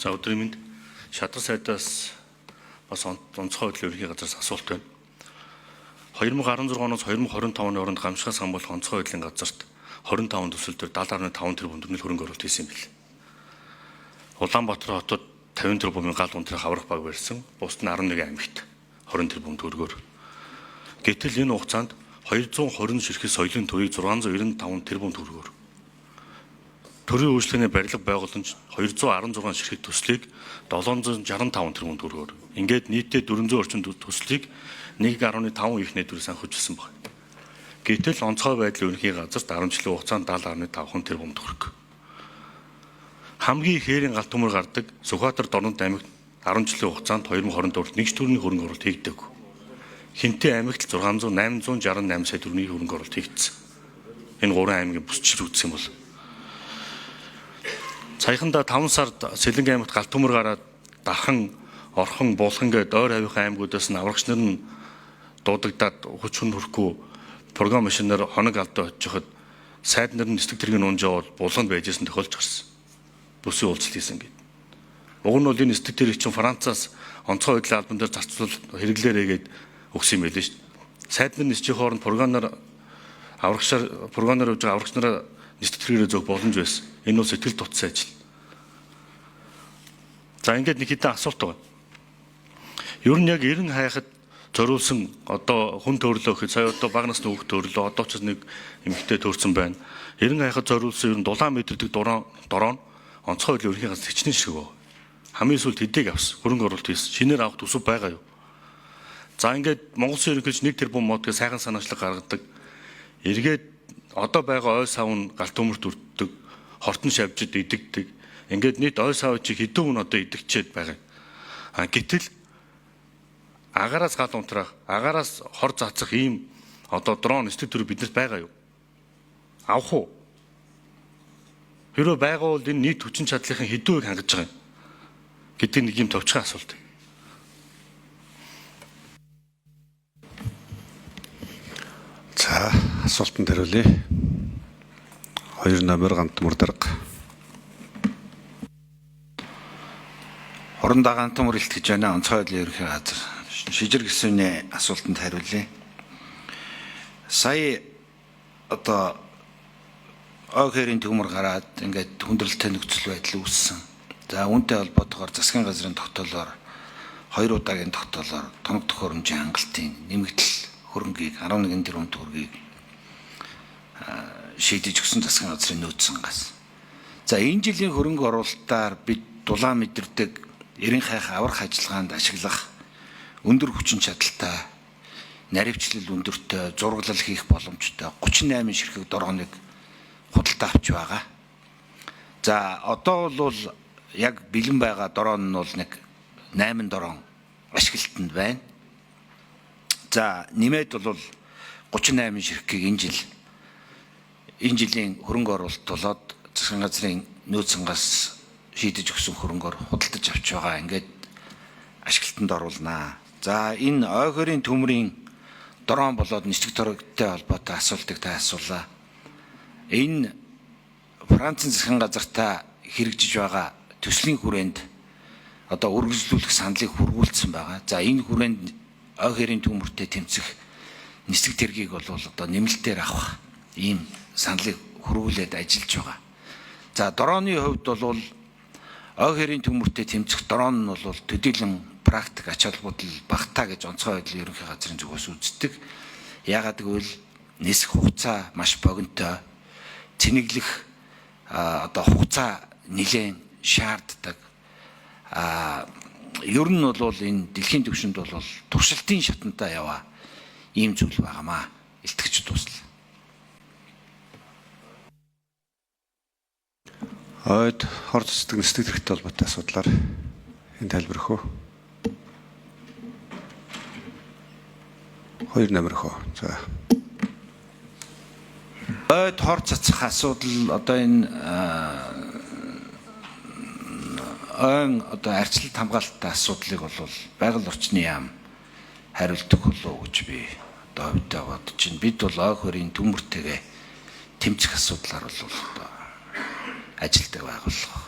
За өдрийн мэнд шадар сайдаас бас онцгой хөдөл ерөнхий газраас асуулт байна. 2016-оноос 2025 оны хооронд гамшигаас хамгаалах онцгой хөдлийн газарт 25 төсөл төр 70.5 тэрбум төгрөгийн хөрөнгө оруулалт хийсэн юм билээ. Улаанбаатар хотод 50 тэрбумын гал унтрах аврах баг барьсан. Бусд нь 11 аймагт 20 тэрбум төгрөгөөр. Гэтэл энэ хугацаанд 220 ширхэг соёлын төрийг 695 тэрбум төгрөгөөр. Төрийн үйлчлэгээний барилга байгууламж 216 ширхэг төслийг 765 тэрбум төгрөгөөр. Ингээд нийтдээ 400 орчим төслийг 1.5 их найдварыг санхүүжилсэн байна. Гэтэл онцгой байдлын ерөнхий газарт 10 жилийн хугацаанд 70.5 тэрбум төгрөг. Хамгийн ихээрийн галт төмөр гардаг Сүхбаатар Дорнод аймагт 10 жилийн хугацаанд 2024-д нэг төрлийн хөрөнгө оруулалт хийгдэг. Хинтээ аймагт 868 сая төгрөгийн хөрөнгө оруулалт хийгдсэн. Энэ 3 аймгийн бүсчил үзсэн бол. Саяханда 5 сард Сэлэнг аймагт галт төмөр гараад Дархан, Орхон, Булхан гээд ойр хавийнхаа аймагуудаас нь аврагч нар нь дуудагдаад хүч хүрэхгүй програм машинаар хоног алдаа очиход сайд нар нь нислэг тэргийн унж явал булганд байж исэн тохиолж гарсан. Бүсийн уулзалт хийсэн гэдэг. Уг нь бол энэ нислэг тэрэг чинь Францаас онцгой хөдлийн албан дээр зарцуул хэрэглээрээгээд өгсөн юм байлээ шүү дээ. Сайд нар нисчих хооронд програмаар аврагчаар програмаар өгж аврагч нараа нислэг тэргээрээ зөв боломж байсан. Энэ бол сэтгэл тутсан ажил. За ингээд нэг хэдэн асуулт байна. Ер нь яг 90 хайхад зориулсан одоо хүн төрлөө гэхэд сая одоо бага насны хүүхд төрлөө одоо ч нэг эмэгтэй төрсэн байна. 90 хайхад зориулсан ер нь дулаан мэдэрдэг дороо онцгой хөдлийн ерөнхий газар хичнээн шиг байна. Хамгийн сүүлд хэдийг авсан хөрөнгө оруулалт хийсэн. Шинээр авах төсөв байгаа юу? За ингээд Монгол Улсын ерөнхийч 1 тэрбум мод гэж сайхан санаачлаг гаргадаг. Эргээд одоо байгаа ой савн галт төмөрт үрддэг, хортон шавжид идэгдэг. Ингээд нийт ой сав чи хэдэн хүн одоо идэгчээд байгаа. Гэтэл агаараас гал унтраах, агаараас хор заацах ийм одоо дрон нислэг төр биднэрт байгаа юу? Авах уу? Хэрэв байгаа бол энэ нийт хүчин чадлынхаа хэдэн үеийг хангаж байгаа юм гэдэг нэг юм товчхон асуулт. За асуултанд хариулъя. 2 номер Гантмөр дарга. Орон Гантмөр илтгэж байна. Онцгой хөдлийн ерөнхий газар. Шижир гисүний асуултанд хариулъя. Сая одоо ОХ-ийн төмөр гараад ингээд хүндрэлтэй нөхцөл байдал үүссэн. За үүнтэй холбоотойгоор засгийн газрын тогтоолоор 2 удаагийн тогтоолоор тоног төхөөрөмжийн хангалтын нэмэгдэл хөрөнгийг 11 тэрбум төгрөгийг шийдэж өгсөн засгийн газрын нөөцсөнгаас. За энэ жилийн хөрөнгө оруулалтаар бид дулаан мэдэрдэг 90 хайх аврах ажиллагаанд ашиглах өндөр хүчин чадалтай, наривчлал өндөртэй, зураглал хийх боломжтой 38 ширхэг доргоныг худалдаа авч байгаа. За одоо бол яг бэлэн байгаа дорон нь бол нэг 8 дорон ашиглалтанд байна. За нэмээд бол 38 ширхгийг энэ жилийн хөрөнгө оруулалт болоод засгийн газрын нөөцсөнгаас шийдэж өгсөн хөрөнгөөр худалдаж авч байгаа. Ингээд ашиглалтанд оруулнаа. За энэ ОХ-ийн төмрийн дорон болоод нислэг төрөгтэй холбоотой асуултыг та асуулаа. Энэ Францын засгийн газартаа хэрэгжиж байгаа төслийн хүрээнд одоо үргэлжлүүлэх саналыг хүргүүлсэн байгаа. За энэ хүрээнд ОХ-ийн төмөртэй тэмцэх нислэг тэргийг бол одоо нэмэлтээр авах ийм саналыг хүргүүлээд ажиллаж байгаа. За дорооны хувьд бол ОХ-ийн төмөртэй тэмцэх дрон нь бол төдийлөн практик ач холбогдол багтаа гэж онцгой байдлын ерөнхий газрын зүгээс үздэг. Яагаад гэвэл нисэх хугацаа маш богинотой, цэнэглэх одоо хугацаа нэлээд шаарддаг. Ер нь бол энэ дэлхийн түвшинд бол туршилтын шатантай яваа ийм зүйл байгаамаа. Илтгэж дуслаа. Ойд хор цэцдэг нислэг тэрэгтэй холбоотой асуудлаар энэ тайлбарх уу? 2 номерх уу? За. Ойд хор цэцэх асуудал одоо энэ одоо арчилт хамгаалалттай асуудлыг бол байгаль орчны яам хариулдаг болов гэж би одоо хувьдаа бодож байна. Бид бол ОХ-ийн төмөртэйгээ тэмцэх асуудлаар бол одоо ажилдаг байгууллага.